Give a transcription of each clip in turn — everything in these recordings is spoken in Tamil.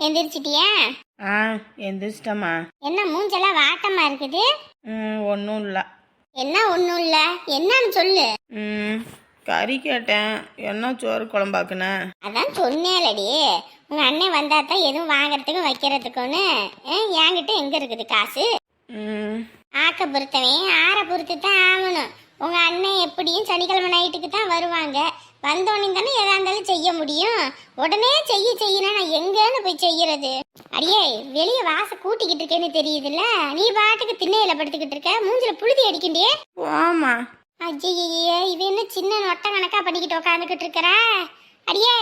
எந்திரிச்சிட்டியா? ஆ எந்திரிச்சிட்டம்மா. என்ன மூஞ்செல்லாம் வாட்டமா இருக்குது? ஒன்றும் இல்லை. என்ன ஒன்றும் இல்லை, என்னன்னு சொல்லு. கறி கேட்டேன், என்ன சோறு குழம்பாக்குன? அதான் சொன்னேலடி, உங்க அண்ணன் வந்தா தான் எதுவும் வாங்குறதுக்கும் வைக்கிறதுக்குன்னு. என்கிட்ட எங்க இருக்குது காசு? ஆக்க பொறுத்தவன் ஆற பொறுத்து தான் ஆகணும். உங்க அண்ணன் எப்படியும் சனிக்கிழமை நைட்டுக்கு தான் வருவாங்க. வந்தோடனே தானே எதா இருந்தாலும் செய்ய முடியும். உடனே செய்யணும், நான் எங்கன்னு போய் செய்யறது? அடியே, வெளியே வாச கூட்டிக்கிட்டு இருக்கேன்னு தெரியுதுல்ல, நீ பாட்டுக்கு திண்ணையில படுத்துக்கிட்டு இருக்க, மூஞ்சில புழுதி அடிக்கிண்டியே. ஆமா. ஐயே, இவ என்ன சின்ன நொட்ட கணக்கா பண்ணிக்கிட்டு உட்காந்துக்கிட்டு இருக்கிற? அடியே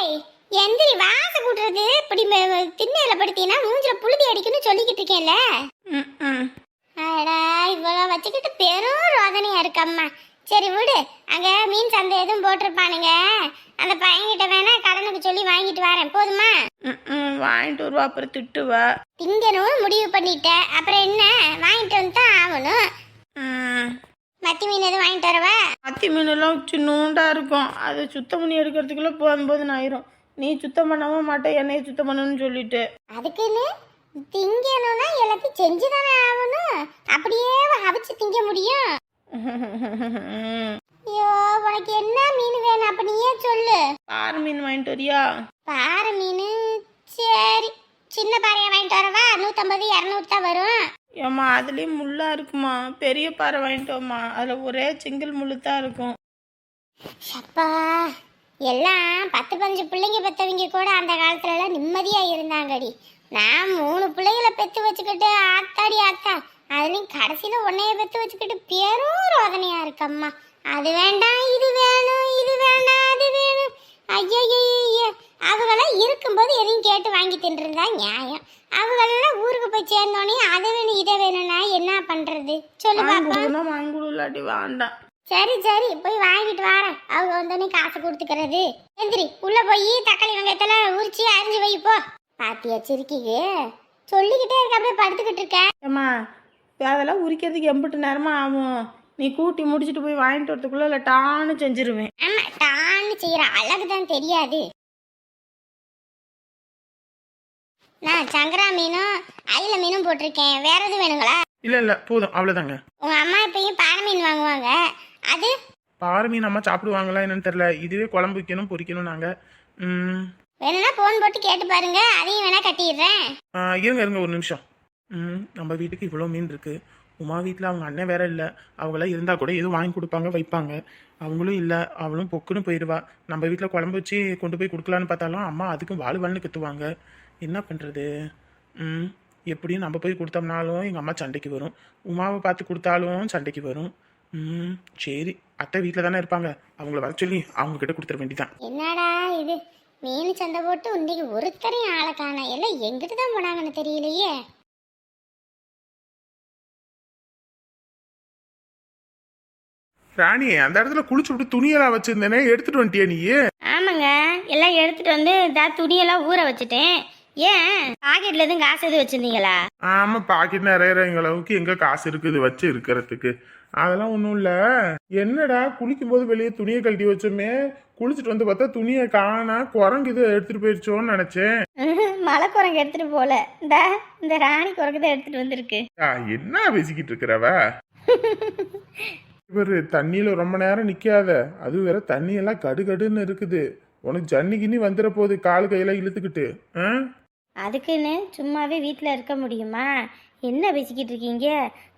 எந்திரி, வாச கூட்டுறது இப்படி திண்ணையில படுத்தீங்கன்னா மூஞ்சில புழுதி அடிக்குன்னு சொல்லிக்கிட்டு இருக்கேன்ல. அடா, இவ்வளவு வச்சுக்கிட்டு பெரும் ரோதனையா இருக்கம்மா. சரி விடு, அங்க மீன் சந்தை எதுவும் போட்டிருப்பானுங்க, அந்த பையன்கிட்ட வேணா கடனுக்கு சொல்லி வாங்கிட்டு வரேன், போதுமா? வாங்கிட்டு வருவா, அப்புறம் திட்டுவா. திங்கணும் முடிவு பண்ணிட்ட, அப்புறம் என்ன, வாங்கிட்டு வந்து தான் ஆகணும். மத்தி மீன் எதுவும் வாங்கிட்டு வரவா? மத்தி மீனெல்லாம் சின்னூண்டா இருக்கும், அதை சுத்தம் பண்ணி எடுக்கிறதுக்குள்ள போதும் ஆயிரும். நீ சுத்தம் பண்ணாம மாட்டே, என்னைய சுத்தம் பண்ணணும்னு சொல்லிட்டு. அதுக்குன்னு திங்கணும்னா எல்லாத்தையும் செஞ்சுதானே ஆகணும், அப்படியே அவிச்சு திங்க முடியும்? ஐயோ, உனக்கு என்ன மீன் வேணும் அப்ப நீயே சொல்லு. பாறை மீன் வாங்கிட்டு வரியா? பாறை மீன், சரி சின்ன பாறையா வாங்கிட்டு வரவா? 150 200 தான் வரும். ஏம்மா, அதுலயும் முள்ளா இருக்குமா? பெரிய பாறை வாங்கிட்டு வாம்மா, அதுல ஒரே சிங்கிள் முள்ளு தான் இருக்கும். அப்பா, எல்லாம் 10-15 பிள்ளைங்க பெற்றவங்க கூட அந்த காலத்துல எல்லாம் நிம்மதியா இருந்தாங்கடி. நான் 3 பிள்ளைகளை பெத்து வச்சுக்கிட்டு ஆத்தாடி ஆத்தா, அதுலயும் கடைசியில உன்னைய பெத்து வச்சுக்கிட்டு பெரும் ரோதனையா இருக்கம்மா. அது வேண்டாம், இது வேணும், இது வேண்டாம், அது வேணும். ஐயய்ய, அவங்களாம் இருக்கும்போது எதையும் கேட்டு வாங்கி தின்றுருந்தா நியாயம். அவங்களெல்லாம் ஊருக்கு போய் சேர்ந்தோடனே அதை வேணும் இதை வேணும்னா என்ன பண்றது சொல்லு பாப்பா. வாங்கி கொடுலாட்டி வேண்டாம். சரி சரி, போய் வாங்கிட்டு வரேன், அவங்க வந்தோடனே காசு கொடுத்துக்கிறது. எந்திரி, உள்ள போய் தக்காளி வெங்காயத்தெல்லாம் உரிச்சு அரிஞ்சு வை போ. பாத்தியா சிரிக்கிக்கு சொல்லிக்கிட்டே இருக்க, அப்படியே படுத்துக்கிட்டு இருக்க. ஏம்மா, அதெல்லாம் உரிக்கிறதுக்கு எம்பிட்டு நேரமா ஆகும்? நீ கூட்டி முடிச்சுட்டு போய் வாங்கிட்டு வரதுக்குள்ள இல்லை டான்னு செஞ்சிருவேன். ஆமா, டான்னு செய்யற அழகு தான் தெரியாது. நான் சங்கரா மீனும் அயில மீனும் போட்டிருக்கேன், வேற எதுவும் வேணுங்களா? இல்ல போதும், அவ்வளவுதாங்க. உங்க அம்மா எப்பயும் பாறை மீன் வாங்குவாங்க, அது பாறை மீன் அம்மா சாப்பிடுவாங்களா என்னன்னு தெரியல. இதுவே குழம்பு வைக்கணும் பொரிக்கணும் நாங்க. வேணும்னா போன் போட்டு கேட்டு பாருங்க, அதையும் வேணா கட்டிடுறேன். இருங்க ஒரு நிமிஷம். நம்ம வீட்டுக்கு இவ்வளோ மீன் இருக்கு. உமா வீட்டில் அவங்க அண்ணன் வேற இல்லை. அவங்களாம் இருந்தால் கூட எதுவும் வாங்கி கொடுப்பாங்க வைப்பாங்க. அவங்களும் இல்லை, அவளும் பொக்குன்னு போயிடுவா. நம்ம வீட்டில் குழம்பு வச்சு கொண்டு போய் கொடுக்கலான்னு பார்த்தாலும் அம்மா அதுக்கும் வாழ்வாள்னு கத்துவாங்க. என்ன பண்ணுறது? எப்படியும் நம்ம போய் கொடுத்தோம்னாலும் எங்கள் அம்மா சண்டைக்கு வரும், உமாவை பார்த்து கொடுத்தாலும் சண்டைக்கு வரும். சரி, அத்தை வீட்டில் தானே இருப்பாங்க, அவங்கள வர சொல்லி அவங்க கிட்ட கொடுத்துட வேண்டியதான். என்னடா இது, மீன் சண்டை போட்டு இன்னைக்கு ஒருத்தரையும் ஆளை காண, எல்லாம் எங்கிட்டு தான் போனாங்கன்னு தெரியலையே. ராணி, அந்த இடத்துல குளிச்சு விட்டு துணியெல்லாம் வச்சிருந்தேனே, எடுத்துட்டு வந்துட்டியா நீ? ஆமாங்க, எல்லாம் எடுத்துட்டு வந்து துணியெல்லாம் ஊற வச்சுட்டேன். ஏன் பாக்கெட்ல எதுவும் காசு எதுவும் வச்சிருந்தீங்களா? ஆமா, பாக்கெட் நிறைய அளவுக்கு எங்க காசு இருக்குது வச்சு இருக்கிறதுக்கு. அதெல்லாம் ஒண்ணும் இல்ல. என்னடா குளிக்கும் போது வெளியே துணியை கழட்டி வச்சோமே, குளிச்சுட்டு வந்து பார்த்தா துணியை காணா, குரங்கு இது எடுத்துட்டு போயிடுச்சோன்னு நினைச்சேன். மலை குரங்கு எடுத்துட்டு போல, இந்த ராணி குரங்கு தான் எடுத்துட்டு வந்திருக்கு. என்ன பேசிக்கிட்டு இருக்கிறவ? இவரு தண்ணியில ரொம்ப நேரம் நிக்காத, அது வேற தண்ணி எல்லாம் கடுகடுன்னு இருக்குது. உனக்கு ஜன்னி கிண்ணி வந்துட போகுது, காலு கையெல்லாம் இழுத்துக்கிட்டு. அதுக்குன்னு சும்மாவே வீட்டில் இருக்க முடியுமா? என்ன பேசிக்கிட்டு இருக்கீங்க?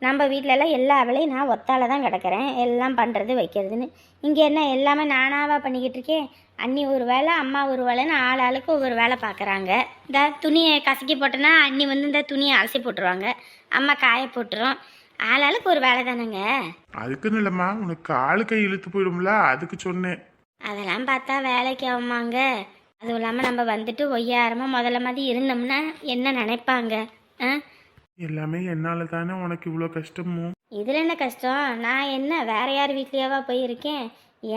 நம்ம வீட்டிலலாம் எல்லா வேலையும் நான் ஒத்தால தான் கிடக்கிறேன், எல்லாம் பண்ணுறது வைக்கிறதுன்னு. இங்கே என்ன எல்லாமே நானாவா பண்ணிக்கிட்டு இருக்கேன்? அண்ணி ஒரு வேலை, அம்மா ஒரு வேலைன்னு ஆளுக்கு ஒவ்வொரு வேலை பார்க்குறாங்க. இந்த துணியை கசக்கி போட்டோன்னா அண்ணி வந்து இந்த துணியை அலசி போட்டுருவாங்க, அம்மா காய போட்டுரும். ஆளுக்கு ஒரு வேலை தானேங்க. அதுக்குன்னு இல்லைம்மா, உனக்கு காலு கை இழுத்து போயிடும்ல, அதுக்கு சொன்னேன். அதெல்லாம் பார்த்தா வேலைக்கு ஆகுமாங்க? அதுவும் இல்லாமல் நம்ம வந்துட்டு ஒய்யாரமாக முதல்ல மாதிரி இருந்தோம்னா என்ன நினைப்பாங்க? எல்லாமே என்னால தானே உனக்கு இவ்வளோ கஷ்டமும். இதில் என்ன கஷ்டம்? நான் என்ன வேற யார் வீட்லையாவா போயிருக்கேன்?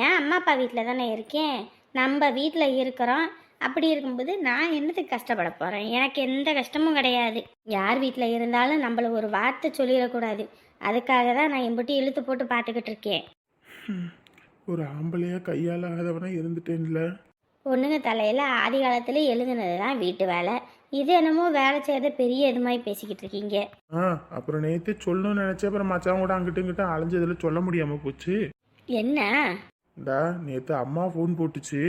ஏன் அம்மா அப்பா வீட்டில் தானே இருக்கேன், நம்ம வீட்டில் இருக்கிறோம். அப்படி இருக்கும்போது நான் என்னத்துக்கு கஷ்டப்பட போகிறேன்? எனக்கு எந்த கஷ்டமும் கிடையாது. யார் வீட்டில் இருந்தாலும் நம்மள ஒரு வார்த்தை சொல்லிடக்கூடாது, அதுக்காக தான் நான் எம்பிட்டு இழுத்து போட்டு பார்த்துக்கிட்டு இருக்கேன். ஒரு ஆம்பளையா கையால் ஆகாதவனா இருந்துட்டேன்ல. பொண்ணுங்க தலையில் ஆதி காலத்தில் எழுதுனது தான் வீட்டு வேலை. இது என்னமோ வேலை செய்யறது பெரிய இது மாதிரி பேசிக்கிட்டு இருக்கீங்க. அப்புறம் நேற்று சொல்லணும்னு நினச்சேன், அப்புறம் மச்சான் கூட அங்கிட்டு இங்கிட்ட அலைஞ்சதுல சொல்ல முடியாமல் போச்சு. என்ன இந்தா நேற்று அம்மா ஃபோன் போட்டுச்சு.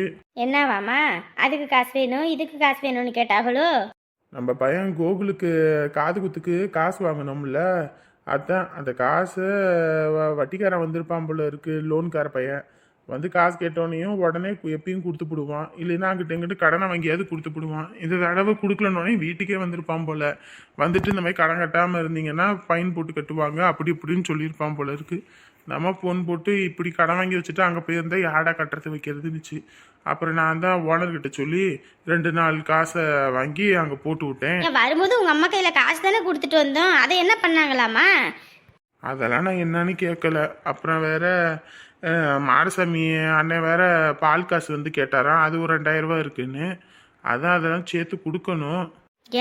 என்னவாமா? அதுக்கு காசு வேணும் இதுக்கு காசு வேணும்னு கேட்டாங்களோ? நம்ம பையன் கோகுலுக்கு காது குத்துக்கு காசு வாங்கினோம்ல, அதான் அந்த காசை வட்டிக்காரன் வந்திருப்பான் போல இருக்கு. லோன்கார பையன் வந்து காசு கேட்டோன்னையும் உடனே எப்பயும் கொடுத்து போடுவான், இல்லைன்னா அங்கிட்ட இங்கிட்டு கடனை வாங்கியாவது கொடுத்து போடுவான். இந்த தடவை கொடுக்கலனோடனே வீட்டுக்கே வந்திருப்பான் போல. வந்துட்டு இந்த மாதிரி கடன் கட்டாமல் இருந்தீங்கன்னா ஃபைன் போட்டு கட்டுவாங்க அப்படி இப்படின்னு சொல்லியிருப்பான் போல இருக்கு. நம்ம ஃபோன் போட்டு இப்படி கடன் வாங்கி வச்சுட்டு அங்கே போயிருந்தா யாடா கட்டுறது வைக்கிறதுன்னுச்சு. அப்புறம் நான் தான் ஓனர்கிட்ட சொல்லி 2 நாள் காசை வாங்கி அங்கே போட்டு விட்டேன். வரும்போது உங்க அம்மா கையில காசு தானே கொடுத்துட்டு வந்தோம், அதை என்ன பண்ணாங்களாமா? அதெல்லாம் நான் என்னன்னு கேட்கல. அப்புறம் வேற மாடசாமி அண்ணன் வேற பால் காசு வந்து கேட்டாராம், அது ஒரு 2000 ரூபா இருக்குன்னு. அதெல்லாம் சேர்த்து கொடுக்கணும்.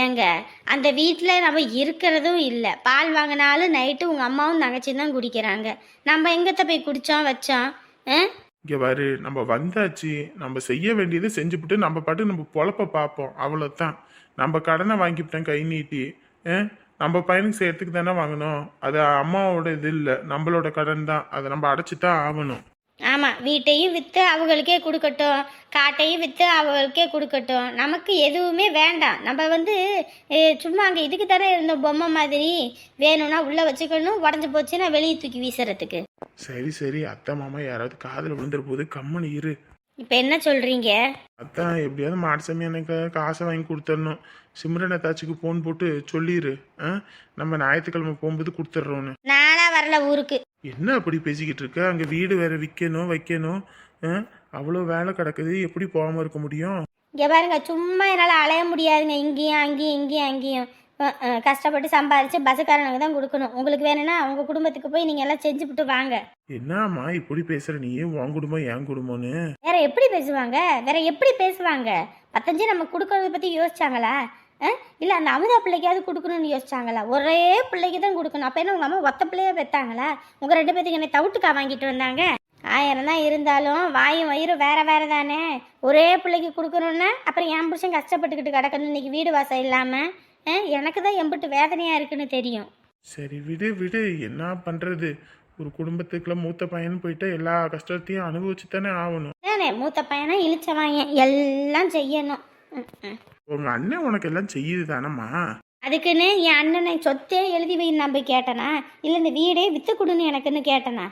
ஏங்க அந்த வீட்டில் நம்ம இருக்கிறதும் இல்லை, பால் வாங்கினாலும் நைட்டு உங்கள் அம்மாவும் தங்கச்சியும் தான் குடிக்கிறாங்க. நம்ம எங்கத்த போய் குடித்தோம் வச்சோம்? இங்கே பாரு, நம்ம வந்தாச்சு, நம்ம செய்ய வேண்டியதை செஞ்சுவிட்டு நம்ம பாட்டு நம்ம பொழப்ப பார்ப்போம், அவ்வளோதான். நம்ம கடனை வாங்கிவிட்டேன் கை நீட்டி. நம்ம பையனுக்கு செய்யறதுக்கு தானே வாங்கணும், அது அம்மாவோட இது இல்லை, நம்மளோட கடன் தான், அதை நம்ம அடைச்சி தான் ஆகணும். ஆமாம், வீட்டையும் விற்று அவங்களுக்கே கொடுக்கட்டும், காட்டையும் விற்று அவங்களுக்கே கொடுக்கட்டும், நமக்கு எதுவுமே வேண்டாம். நம்ம வந்து சும்மா அங்கே இதுக்கு தானே இருந்தோம், பொம்மை மாதிரி. வேணும்னா உள்ளே வச்சுக்கணும், உடஞ்சி போச்சுன்னா வெளியே தூக்கி வீசுறதுக்கு. சரி சரி, அத்தை மாமா யாராவது காதில் விழுந்துற போது கம்மனு இரு. இப்போ என்ன சொல்கிறீங்க? அதான் எப்படியாவது மாடசாமி எனக்கு காசை வாங்கி கொடுத்துடணும். சிம்ரன் அத்தாச்சிக்கு ஃபோன் போட்டு சொல்லிடு, நம்ம ஞாயிற்றுக்கிழமை போகும்போது கொடுத்துட்றோன்னு. நானா வரல ஊருக்கு. என்ன அப்படி பேசிக்கிட்டு இருக்க? அங்கே வீடு வேற விற்கணும் வைக்கணும், அவ்வளோ வேலை கிடக்குது, எப்படி போகாமல் இருக்க முடியும்? இங்கே பாருங்க, சும்மா என்னால் அலைய முடியாதுங்க, இங்கேயும் அங்கேயும் இங்கேயும் அங்கேயும். கஷ்டப்பட்டு சம்பாதிச்சு பஸ்ஸுக்காரனுக்கு தான் கொடுக்கணும். உங்களுக்கு வேணும்னா உங்கள் குடும்பத்துக்கு போய் நீங்கள் எல்லாம் செஞ்சுவிட்டு வாங்க. என்னம்மா இப்படி பேசுற நீ? உன் குடும்பம் என் குடும்பம்னு வேற எப்படி பேசுவாங்க? வேற எப்படி பேசுவாங்க? 15 நம்ம கொடுக்கறத பற்றி யோசிச்சாங்களா? இல்லை அந்த அமுதா பிள்ளைக்காவது கொடுக்கணும்னு யோசிச்சாங்களா? ஒரே பிள்ளைக்கு தான் கொடுக்கணும். அப்போ என்ன உங்கள் அம்மா ஒத்த பிள்ளையே பெற்றாங்களா? உங்கள் 2 பேத்துக்கு என்ன தவிட்டுக்கா வாங்கிட்டு வந்தாங்க? 1000 தான் இருந்தாலும் வாயும் வயிறு வேற வேற தானே. ஒரே பிள்ளைக்கு கொடுக்கணுன்னா அப்புறம் என் புருஷன் கஷ்டப்பட்டுக்கிட்டு கிடக்கணும் இன்னைக்கு வீடு வாசம் இல்லாமல். எனக்கு தான் எம்பிட்டு வேதனையாக இருக்குன்னு தெரியும். சரி விடு விடு, என்ன பண்ணுறது? ஒரு குடும்பத்துக்குள்ள மூத்த பையன் போயிட்டா எல்லா கஷ்டத்தையும் அனுபவிச்சு தானே ஆகணும். தானே மூத்த பையனா இழிச்சவாங்க எல்லாம் செய்யணும். உங்க அண்ணன் உனக்கு எல்லாம் செய்யுது தானம்மா? அதுக்குன்னு என் அண்ணனை சொத்தே எழுதி வை நான் போய் கேட்டனா? இல்லை இந்த வீடே வித்து கொடுன்னு எனக்குன்னு கேட்டனா?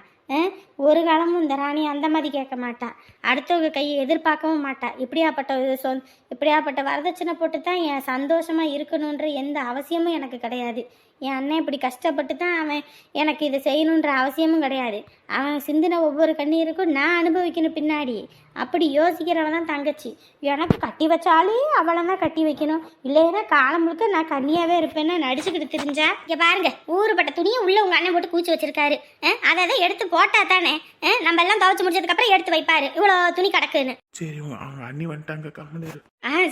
ஒரு காலமும் இந்த ராணி அந்த மாதிரி கேட்க மாட்டா, அடுத்தவங்க கையை எதிர்பார்க்கவும் மாட்டா. இப்படியாப்பட்ட வரதட்சணை போட்டு தான் என் சந்தோஷமாக இருக்கணுன்ற எந்த அவசியமும் எனக்கு கிடையாது. என் அண்ணன் இப்படி கஷ்டப்பட்டு தான் அவன் எனக்கு இதை செய்யணுன்ற அவசியமும் கிடையாது. அவன் சிந்தின ஒவ்வொரு கண்ணீருக்கும் நான் அனுபவிக்கணும் பின்னாடி. அப்படி யோசிக்கிறவன் தான் தங்கச்சி. எனக்கு கட்டி வச்சாலே அவளை தான் கட்டி வைக்கணும், இல்லைன்னா காலம் முழுக்க நான் கண்ணியாகவே இருப்பேன்னு நடிச்சுக்கிட்டு தெரிஞ்சா. இங்கே பாருங்க, ஊறுபட்ட துணியை உள்ளே உங்கள் அண்ணன் போட்டு கூச்சி வச்சிருக்காரு. அதை எடுத்து போட்டா தானே நம்ம எல்லாம் துவைச்சு முடிச்சதுக்கப்புறம் எடுத்து வைப்பாரு. இவ்வளோ துணி கிடக்குன்னு. சரி, அவங்க அண்ணி வந்துட்டாங்க, கம்மனு.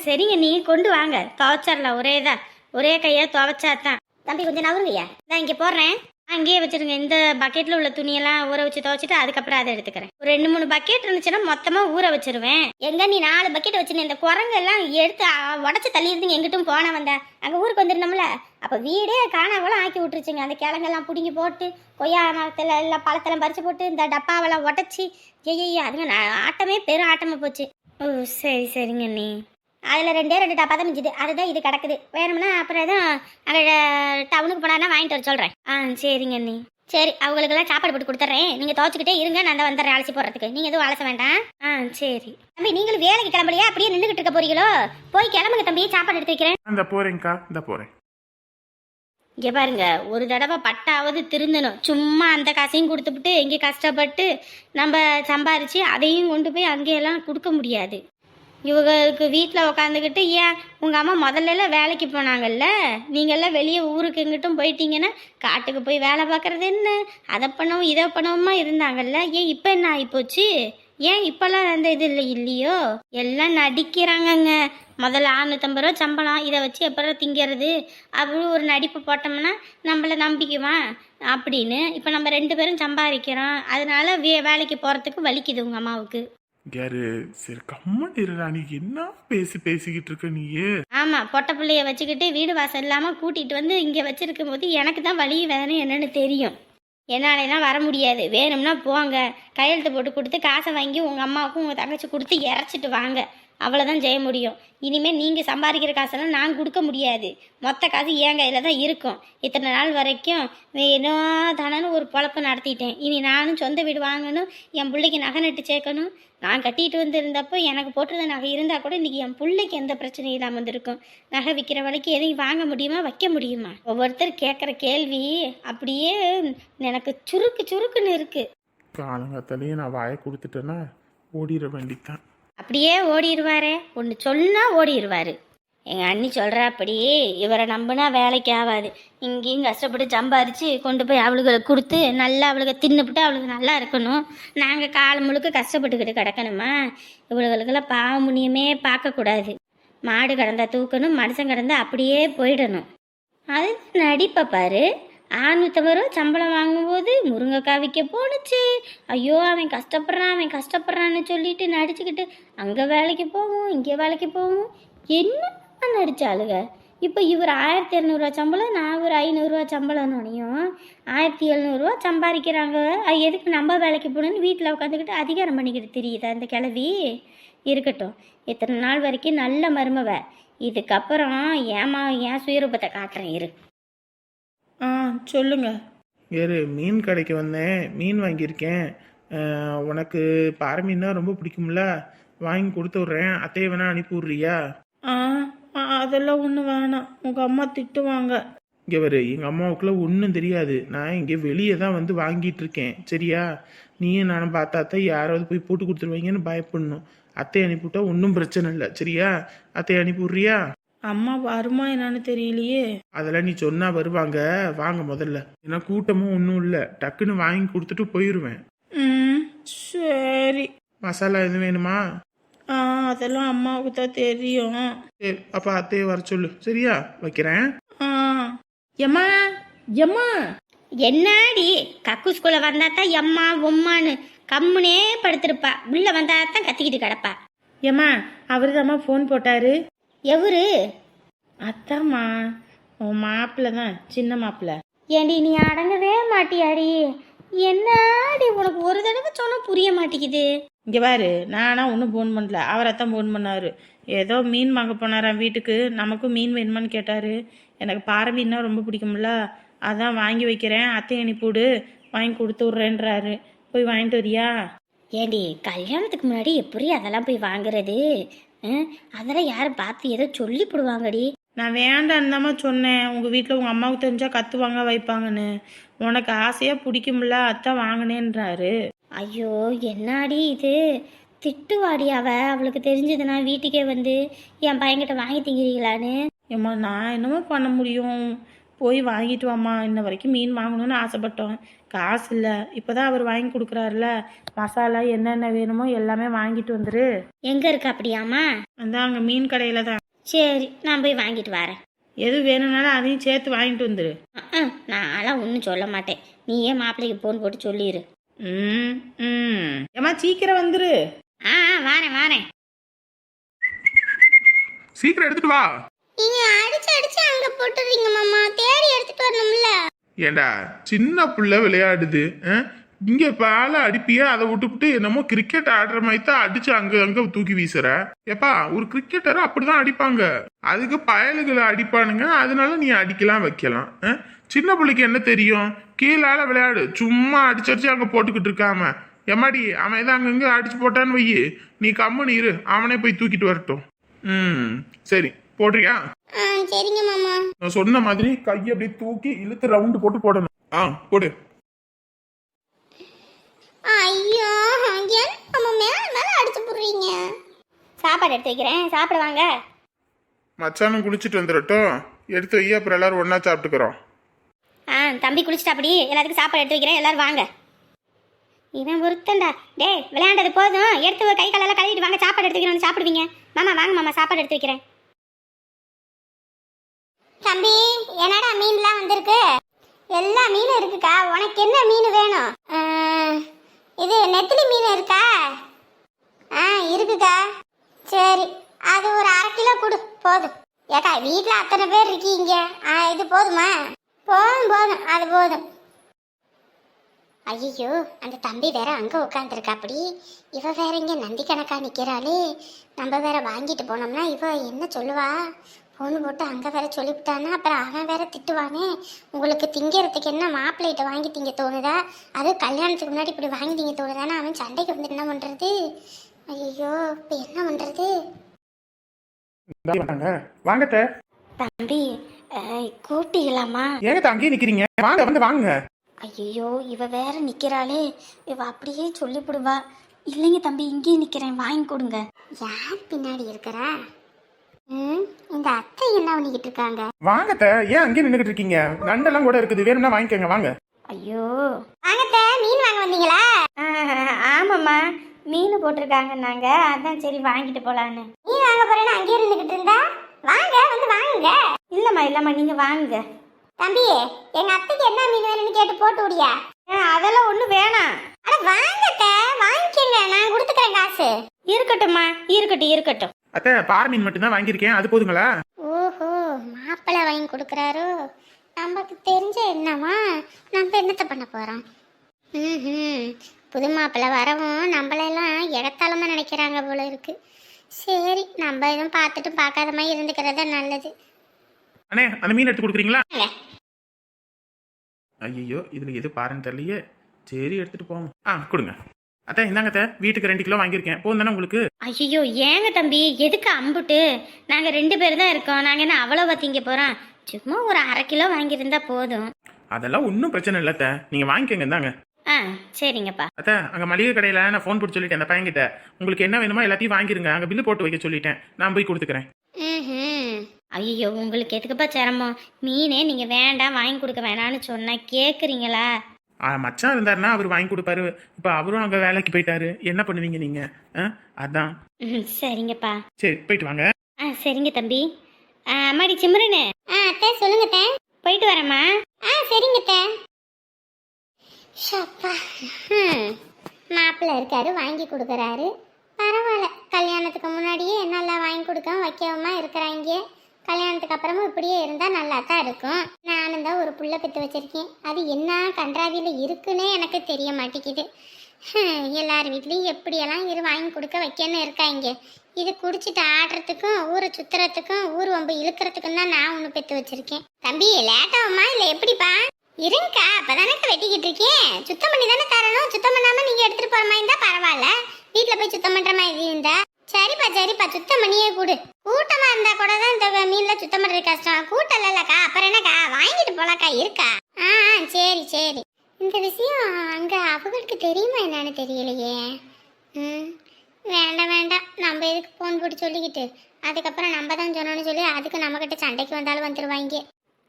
சரிங்க, நீ கொண்டு வாங்க, துவைச்சிடலாம். ஒரே கையை துவைச்சாதான். தம்பி கொஞ்சம் நவருங்கய்யா, நான் இங்கே போடுறேன், அங்கேயே வச்சிருங்க. இந்த பக்கெட்டில் உள்ள துணியெல்லாம் ஊற வச்சு துவைச்சிட்டு அதுக்கப்புறம் அதை எடுத்துக்கிறேன். ஒரு 2-3 பக்கெட் இருந்துச்சுன்னா மொத்தமாக ஊற வச்சிருவேன். எங்க நீ 4 பக்கெட் வச்சுருந்தேன், இந்த குரங்கெல்லாம் எடுத்து உடச்சி தள்ளி இருந்து எங்கிட்டும் போன வந்தேன். அங்கே ஊருக்கு வந்துருந்தோம்ல, அப்போ வீடே காணாவெல்லாம் ஆக்கி விட்டுருச்சுங்க. அந்த கிழங்கெல்லாம் பிடுங்கி போட்டு, கொய்யா மரத்தில் எல்லாம் பழத்தெல்லாம் பறித்து போட்டு, இந்த டப்பாவெல்லாம் உடச்சி அதுங்க ஆட்டமே பெரும் ஆட்டமாக போச்சு. ஓ சரிங்க நீ. அதில் 2 டப்பா தான் மிஞ்சுது, அதுதான் இது கிடக்குது. வேணும்னா அப்புறம் எதுவும் அங்கே டவுனுக்கு போனான்னா வாங்கிட்டு வர சொல்கிறேன். சரிங்க நீ. சரி, அவங்களுக்கெல்லாம் சாப்பாடு போட்டு கொடுத்துட்றேன், நீங்கள் துவைச்சிக்கிட்டே இருங்க, நான் தான் வந்துடுறேன் அலசி போடுறதுக்கு. நீங்கள் எதுவும் அலச வேண்டாம். சரி தம்பி, நீங்களும் வேலைக்கு கிளம்பலையா? அப்படியே நின்றுக்கிட்டு இருக்க போறீங்களோ? போய் கிளம்புங்க தம்பி, சாப்பாடு எடுத்து வைக்கிறேன். இந்த போறேங்க்கா, இந்த போகிறேன். இங்கே பாருங்க, ஒரு தடவை பட்டாவது திருந்தணும். சும்மா அந்த காசையும் கொடுத்துவிட்டு இங்கே கஷ்டப்பட்டு நம்ம சம்பாரித்து அதையும் கொண்டு போய் அங்கேயெல்லாம் கொடுக்க முடியாது. இவங்களுக்கு வீட்டில் உக்காந்துக்கிட்டு, ஏன் உங்கள் அம்மா முதல்லலாம் வேலைக்கு போனாங்கல்ல, நீங்கள்லாம் வெளியே ஊருக்கு எங்கிட்டும் போயிட்டீங்கன்னா காட்டுக்கு போய் வேலை பார்க்குறது என்ன, அதை பண்ணவும் இதை பண்ணவுமா இருந்தாங்கல்ல. ஏன் இப்போ என்ன ஆகிப்போச்சு? ஏன் இப்போல்லாம் அந்த இது இல்லையோ? எல்லாம் நடிக்கிறாங்கங்க. முதல்ல 650 ரூபா சம்பளம், இதை வச்சு எப்பறம் திங்கிறது? அப்படி ஒரு நடிப்பு போட்டோம்னா நம்மளை நம்பிக்குவான் அப்படின்னு. இப்போ நம்ம 2 பேரும் சம்பாதிக்கிறோம், அதனால வேலைக்கு போகிறதுக்கு வலிக்குது உங்கள் அம்மாவுக்கு. யாரு சரி கம்மன் இருடா, நீ என்ன பேசிக்கிட்டு இருக்க நீயே? ஆமாம், பொட்டை பிள்ளைய வச்சுக்கிட்டு வீடு வாசல் இல்லாமல் கூட்டிகிட்டு வந்து இங்கே வச்சிருக்கும் போது எனக்கு தான் வழி வேணும் என்னன்னு தெரியும். என்னாலலாம் வர முடியாது. வேணும்னா போங்க, கையெழுத்து போட்டு கொடுத்து காசை வாங்கி உங்கள் அம்மாவுக்கும் உங்கள் தங்கச்சி கொடுத்து இறச்சிட்டு வாங்க. அவ்வளோதான் செய்ய முடியும். இனிமேல் நீங்கள் சம்பாதிக்கிற காசெல்லாம் நான் கொடுக்க முடியாது. மொத்த காசு என் கையில் தான் இருக்கும். இத்தனை நாள் வரைக்கும் என்ன தானு ஒரு பொழப்பு நடத்திட்டேன். இனி நானும் சொந்த வீடு வாங்கணும், என் பிள்ளைக்கு நகை நட்டு சேர்க்கணும். நான் கட்டிட்டு வந்துருந்தப்போ எனக்கு போட்டிருந்த நகை இருந்தால் கூட இன்றைக்கி என் பிள்ளைக்கு எந்த பிரச்சனையும் இல்லாமல் வந்திருக்கும். நகை விற்கிற வரைக்கும் எதையும் வாங்க முடியுமா, வைக்க முடியுமா? ஒவ்வொருத்தர் கேட்குற கேள்வி அப்படியே எனக்கு சுருக்குன்னு இருக்குது. காலங்காத்தாலேயே நான் வாயை கொடுத்துட்டேன்னா ஓடிட வேண்டித்தான். அப்படியே ஓடிடுவாரே, ஒன்று சொன்னால் ஓடிடுவார். எங்கள் அண்ணி சொல்கிறா, அப்படி இவரை நம்பினா வேலைக்கு ஆகாது. இங்கேயும் கஷ்டப்பட்டு சம்பாரித்து கொண்டு போய் அவளுகளுக்கு கொடுத்து நல்லா அவளுக்கு தின்னுபிட்டு அவளுக்கு நல்லா இருக்கணும். நாங்கள் காலம் முழுக்க கஷ்டப்பட்டுக்கிட்டு கிடக்கணுமா? இவளுகளுக்கெல்லாம் பாவ முனியமே பார்க்கக்கூடாது. மாடு கடந்தா தூக்கணும், மனுஷன் கடந்தா அப்படியே போயிடணும். அது நடிப்பை பாரு. 650 ரூபா சம்பளம் வாங்கும்போது முருங்கைக்காய் விற்க போணுச்சு. ஐயோ அவன் கஷ்டப்படுறான்னு சொல்லிட்டு நடிச்சுக்கிட்டு அங்கே வேலைக்கு போகும், இங்கே வேலைக்கு போகும். என்ன நடிச்சாளுங்க? இப்போ இவர் 1200 சம்பளம், நான் ஒரு 500 சம்பளம்னுனையும் 1700 சம்பாதிக்கிறாங்க. அது எதுக்கு நம்ம வேலைக்கு போகணுன்னு வீட்டில் உட்காந்துக்கிட்டு அதிகாரம் பண்ணிக்கிட்டு தெரியுதா இந்த கிழவி? இருக்கட்டும், இத்தனை நாள் வரைக்கும் நல்ல மருமவ. இதுக்கப்புறம் என் சுயரூபத்தை காட்டுறேன் இரு. சொல்லுங்க. யாரு மீன் கடைக்கு வந்தேன், மீன் வாங்கியிருக்கேன். உனக்கு பாறை மீன்னா ரொம்ப பிடிக்கும்ல, வாங்கி கொடுத்து விட்றேன். அத்தையை வேணா அனுப்பி விட்றியா? அதெல்லாம் ஒன்றும் வேணாம், உங்கள் அம்மா திட்டுவாங்க. இங்கே வரு, எங்கள் அம்மாவுக்குள்ள ஒன்றும் தெரியாது. நான் இங்கே வெளியே தான் வந்து வாங்கிட்டு இருக்கேன், சரியா? நீயும் நானும் பார்த்தா அத்தை யாராவது போய் போட்டு கொடுத்துருவீங்கன்னு பயப்படணும். அத்தையை அனுப்பிவிட்டா ஒன்றும் பிரச்சனை இல்லை, சரியா? அத்தையை அனுப்பி விட்றியா? அம்மா வருமா என்னன்னு தெரியலையே. அதெல்லாம் நீ சொன்னா வருவாங்க, வாங்க முதல்ல. ஏன்னா கூட்டமும் ஒன்றும் இல்லை, டக்குன்னு வாங்கி கொடுத்துட்டு போயிடுவேன். சரி. மசாலா எதுவும் வேணுமா? அதெல்லாம் அம்மாவுக்கு தான் தெரியும். சரி, அப்போ அத்தையை வர சொல்லு, சரியா? வைக்கிறேன். எம்மா எம்மா, என்னாடி கக்கூஸ்குள்ள வந்தா தான் எம்மா உம்மான்னு கம்முனே படுத்திருப்பா. உள்ள வந்தா தான் கத்திக்கிட்டு கிடப்பா. எம்மா அவரு தாம்மா ஃபோன் போட்டாரு. எவரு? அத்தாம்மா, உன் மாப்பிள்ள தான், சின்ன மாப்பிள்ள. ஏண்டி நீ அடங்கவே மாட்டியாடி? என்னாடி உனக்கு ஒரு தடவை சொன்னா புரிய மாட்டேங்குது. இங்கே பாரு, நானா ஒன்றும் ஃபோன் பண்ணல, அவரைத்தான் ஃபோன் பண்ணாரு. ஏதோ மீன் வாங்க போனாராம் வீட்டுக்கு, நமக்கும் மீன் வேணுமான்னு கேட்டார். எனக்கு பாறை மீன்னா ரொம்ப பிடிக்கும்ல, அதான் வாங்கி வைக்கிறேன், அத்தையை அனுப்பிவிடு, வாங்கி கொடுத்து விட்றேன்றாரு. போய் வாங்கிட்டு வரியா? ஏண்டி கல்யாணத்துக்கு முன்னாடி எப்படி அதெல்லாம் போய் வாங்குறது? அதெல்லாம் யாரும் பார்த்து ஏதோ சொல்லி போடுவாங்கடி. நான் வேண்டான்னு தாம்மா சொன்னேன். உங்கள் வீட்டில் உங்கள் அம்மாவுக்கு தெரிஞ்சால் கற்றுவாங்க வைப்பாங்கன்னு. உனக்கு ஆசையாக பிடிக்கும்ல, அத்தான் வாங்கினேன்றாரு. ஐயோ என்னாடி இது? திட்டுவாடி அவளுக்கு தெரிஞ்சதுன்னா வீட்டுக்கே வந்து என் பையன்கிட்ட வாங்கி திங்கிறீங்களான்னு. ஏம்மா நான் என்னமோ பண்ண முடியும், போய் வாங்கிட்டு வாம்மா. இன்ன வரைக்கும் மீன் வாங்கணும்னு ஆசைப்பட்டோம், காசு இல்லை. இப்போ தான் அவர் வாங்கி கொடுக்குறாருல, மசாலா என்னென்ன வேணுமோ எல்லாமே வாங்கிட்டு வந்துரு. எங்கே இருக்கு அப்படியாம்மா? அந்த அங்கே மீன் கடையில் தான். சரி, நான் போய் வாங்கிட்டு வரேன். எது வேணும்னாலும் அதையும் சேர்த்து வாங்கிட்டு வந்துரு. நான்லாம் ஒன்றும் சொல்ல மாட்டேன், நீ ஏன் மாப்பிள்ளைக்கு ஃபோன் போட்டு சொல்லிடு. ஏம்மா சீக்கிரம் வந்துரு. வாரேன். சீக்கிரம் எடுத்துட்டு வா. நீங்க அடிச்சு அங்க போட்டுறீங்க மாமா, தேடி எடுத்துட்டு வரணும்ல. ஏண்டா சின்ன புள்ள விளையாடுது, இங்க பால அடிப்பியா, அதை விட்டுவிட்டு என்னமோ கிரிக்கெட் ஆடுற மாதிரி தான் அடிச்சு அங்க தூக்கி வீசுற. ஏப்பா, ஒரு கிரிக்கெட்டரை அப்படிதான் அடிப்பாங்க, அதுக்கு பயலுகளை அடிப்பானுங்க, அதனால நீ அடிக்கலாம் வைக்கலாம். சின்ன பிள்ளைக்கு என்ன தெரியும்? கீழால விளையாடு, சும்மா அடிச்சு அங்க போட்டுக்கிட்டு இருக்காம. எம்மாடி, அவன் ஏதோ அங்கங்க அடிச்சு போட்டான்னு வையி, நீ கம்முன்னு இரு, அவனே போய் தூக்கிட்டு வரட்டும். சரி, போடுறியா? சரிங்க மாமா. நான் சொன்ன மாதிரி கையை அப்படியே தூக்கி இழுத்து ரவுண்டு போட்டு போடணும். போடு. ஐயோ, ஏன் மாமா மேல அடிச்சு போடுறீங்க? சாப்பாடு எடுத்து வைக்கிறேன், சாப்பிடுவாங்க. மச்சானும் குளிச்சுட்டு வந்துடட்டும், எடுத்து வை, அப்புறம் எல்லாரும் ஒன்னா சாப்பிட்டுக்கிறோம். தம்பி குளிச்சுட்டு அப்படி எல்லாத்துக்கும் சாப்பாடு எடுத்து வைக்கிறேன், எல்லாரும் வாங்க. இவன் ஒருத்தண்டா. டேய் விளையாண்டது போதும், எடுத்து கை காலெல்லாம் கழுவிட்டு வாங்க, சாப்பாடு எடுத்து வைக்கிறேன், சாப்பிடுவீங்க. மாமா வாங்க மாமா, சாப்பாடு எடுத்து வைக்கிறேன். தம்பி, என்னடா மீன்லாம் வந்திருக்கு? எல்லா மீனும் இருக்குக்கா, உனக்கு என்ன மீன் வேணும்? இது நெத்திலி மீன் இருக்கா? ஆ இருக்குக்கா. சரி, அது ஒரு 1/2 கிலோ கொடு போதும். ஏக்கா வீட்டில் அத்தனை பேர் இருக்கீங்க. இது போதுமா? போதும் போதும், அது போதும். ஐயோ, அந்த தம்பி வேற அங்கே உட்காந்துருக்கா. அப்படி இவ வேற இங்கே நந்தி கணக்கா நிற்கிறாளே. நம்ம வேற வாங்கிட்டு போனோம்னா இவ என்ன சொல்லுவா? பொண்ணு போட்டு அங்கே வேற சொல்லிவிட்டானா அப்புறம் அவன் வேற திட்டுவானே. உங்களுக்கு திங்கிறதுக்கு என்ன மாப்பிள்ளைகிட்ட வாங்கி திங்க தோணுதா? அது கல்யாணத்துக்கு முன்னாடி இப்படி வாங்கி திங்க தோணுதானே? அவன் சண்டைக்கு வந்து என்ன பண்ணுறது? ஐயோ, இப்போ என்ன பண்ணுறது? வாங்க அத்தை. தம்பி கூப்பிட்டீங்களாமா? ஏங்க அத்தை அங்கேயே நிக்கிறீங்க? வாங்க வந்து வாங்க. ஐயோ, இவ வேற நிக்கிறாளே, இவ அப்படியே சொல்லிவிடுவா. இல்லைங்க தம்பி, இங்கேயே நிக்கிறேன், வாங்கி கொடுங்க. யார் பின்னாடி இருக்கிறா? இந்த அத்தை என்ன பண்ணிக்கிட்டு இருக்காங்க? வாங்க அத்தை, ஏன் அங்கேயே நின்றுட்டு இருக்கீங்க? நண்டெல்லாம் கூட இருக்குது, வேணும்னா வாங்கிக்கோங்க வாங்க. ஐயோ, வாங்கத்த, மீன் வாங்க வந்தீங்களா? ஆமாம்மா, மீன் போட்டிருக்காங்க நாங்க, அதான் சரி வாங்கிட்டு போலான்னு. மீன் வாங்க போறேன்னு அங்கேயே இருந்துகிட்டு இருந்தா வாங்க, வந்து வாங்குங்க. இல்லம்மா நீங்க வாங்குங்க. தம்பி, எங்க அத்தைக்கு என்ன மீன் வேணும்னு கேட்டு போட்டு விடியா? அதெல்லாம் ஒண்ணு வேணாம். அட வாங்கத்த, வாங்கிக்கங்க, நான் கொடுத்துக்கிறேன் காசு. இருக்கட்டும்மா, இருக்கட்டும். அத்தை பாறை மீன் மட்டும்தான் வாங்கியிருக்கேன், அது போதுங்களா? ஓஹோ, மாப்பிள்ளை வாங்கி கொடுக்குறாரோ? நமக்கு தெரிஞ்ச என்னவா? நம்ம என்னத்த பண்ண போறோம்? புது மாப்பிள்ளை வரவும் நம்மளெல்லாம் இடத்தாலமா நினைக்கிறாங்க போல இருக்கு. சரி, நம்ம எதுவும் பார்த்துட்டு பார்க்காத மாதிரி இருந்துக்கிறதா நல்லது. அண்ணே, அந்த மீன் எடுத்து கொடுக்குறீங்களா? ஐயோ, இதுல எது பாருன்னு தெரியலையே. சரி, எடுத்துட்டு போவோம். கொடுங்க அத்தை. இந்தாங்க அத்தை, வீட்டுக்கு 2 கிலோ வாங்கியிருக்கேன். போதும் தானே உங்களுக்கு? ஐயோ, ஏங்க தம்பி, எதுக்கு அம்புட்டு? நாங்க 2 பேர் தான் இருக்கோம், நாங்க என்ன அவ்வளோ திங்க போறோம்? சும்மா ஒரு 1/2 கிலோ வாங்கியிருந்தா போதும். அதெல்லாம் ஒன்றும் பிரச்சனை இல்லை அத்தை, நீங்க வாங்கிக்கோங்க. இந்தாங்க. சரிங்கப்பா. அத்தை, அங்க மளிகை கடையில நான் ஃபோன் போட்டு சொல்லிட்டேன் அந்த பையன்கிட்ட, உங்களுக்கு என்ன வேணுமோ எல்லாத்தையும் வாங்கிருங்க. அங்க பில்லு போட்டு வைக்க சொல்லிட்டேன், நான் போய் கொடுத்துக்கிறேன். ஐயோ, உங்களுக்கு எதுக்குப்பா சிரமம்? மீனே நீங்க வேண்டாம், வாங்கி கொடுக்க வேணான்னு சொன்னா கேக்குறீங்களா? மச்சான் இருந்தாருன்னா அவர் வாங்கி கொடுப்பாரு. இப்போ அவரும் அங்கே வேலைக்கு போயிட்டாரு, என்ன பண்ணுவீங்க நீங்க? அதான். சரிங்கப்பா. சரி, போயிட்டு வாங்க. சரிங்க தம்பி. அம்மாடி சிம்ரனு. அத்தை சொல்லுங்க அத்தை. போயிட்டு வரேம்மா. சரிங்க அத்தை. ஷப்பா, மாப்பிள்ளை இருக்காரு, வாங்கி கொடுக்குறாரு, பரவாயில்ல. கல்யாணத்துக்கு முன்னாடியே நல்லா வாங்கி கொடுக்க வைக்கவுமா இருக்கிறாங்க. கல்யாணத்துக்கு அப்புறமும் இப்படியே இருந்தால் நல்லா தான் இருக்கும். நானும் தான் ஒரு புள்ள பெற்று வச்சிருக்கேன், அது என்ன கன்றாவியில் இருக்குன்னே எனக்கு தெரிய மாட்டேங்குது. எல்லார் வீட்லேயும் எப்படியெல்லாம் வாங்கி கொடுக்க வைக்கன்னு இருக்காங்க. இது குடிச்சிட்டு ஆடுறதுக்கும் ஊரை சுத்துறதுக்கும் ஊர் வம்பு இழுக்கிறதுக்கும் தான் நான் ஒன்று பெற்று வச்சிருக்கேன். தம்பி, லேட்டாகுமா இல்லை எப்படிப்பா? இருங்கக்கா, அப்பதானக்கா வெட்டிக்கிட்டு இருக்கேன். சுத்தம் பண்ணி தானே தரணும். சுத்தம் பண்ணாம நீங்க எடுத்துட்டு போற மாதிரி இருந்தா பரவாயில்ல, வீட்டுல போய் சுத்தம் பண்ற மாதிரி இருந்தா. சரிப்பா, சுத்தம் பண்ணியே கூடு. கூட்டமா இருந்தா கூட தான் இந்த மீன்ல சுத்தம் பண்றது கஷ்டம். கூட்டம் இல்லக்கா, அப்புறம் என்னக்கா, வாங்கிட்டு போலாக்கா. இருக்கா? சரி. இந்த விஷயம் அங்க அவங்களுக்கு தெரியுமா என்னன்னு தெரியலையே. வேண்டாம், நம்ம எதுக்கு போன் போட்டு சொல்லிக்கிட்டு அதுக்கப்புறம் நம்ம தான் சொன்னோன்னு சொல்லி அதுக்கு நம்ம கிட்ட சண்டைக்கு வந்தாலும் வந்துருவாங்க.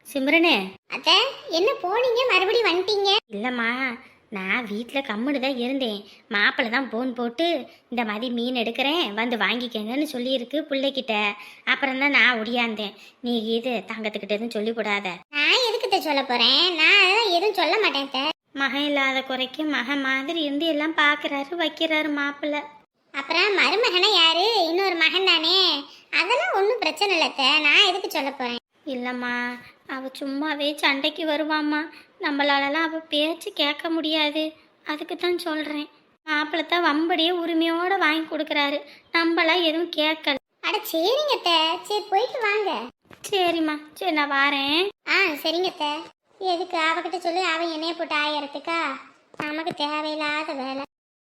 சிம்ரனு. அத்தை, என்ன போனீங்க மறுபடியும் வந்துட்டீங்க? இல்லைம்மா, நான் வீட்டில் கம்முன்னு தான் இருந்தேன். மாப்பிள்ளை தான் ஃபோன் போட்டு இந்த மாதிரி மீன் எடுக்கிறேன் வந்து வாங்கிக்கங்கன்னு சொல்லியிருக்கு பிள்ளைகிட்ட. அப்புறம் தான் நான் ஒடியாந்தேன். நீ இது தங்கத்துக்கிட்ட எதுவும் சொல்லிக்கூடாத. நான் எதுக்கிட்ட சொல்ல போகிறேன்? நான் அதெல்லாம் எதுவும் சொல்ல மாட்டேன். மகன் இல்லாத குறைக்கு மகன் மாதிரி இருந்து எல்லாம் பார்க்குறாரு வைக்கிறாரு மாப்பிள்ளை. அப்புறம் மருமகனை யாரு? இன்னொரு மகன் தானே, அதெல்லாம் ஒன்றும் பிரச்சனை இல்லத்த. நான் எதுக்கு சொல்ல போகிறேன்? இல்லைம்மா, அவள் சும்மாவே சண்டைக்கு வருவாம்மா. நம்மளாலலாம் அவள் பேச்சு கேட்க முடியாது. அதுக்கு தான் சொல்கிறேன். மாப்பிள்ளை தான் வம்படியே உரிமையோடு வாங்கி கொடுக்குறாரு, நம்மளாம் எதுவும் கேட்கல. அட சரிங்க அத்தை, சரி போயிட்டு வாங்க. சரிம்மா, சரி நான் வாரேன். சரிங்க அத்தை. எதுக்கு அவகிட்ட சொல்லி அவன் என்னைய போட்டு ஆயிரத்துக்கா? நமக்கு தேவையில்லாத வேலை.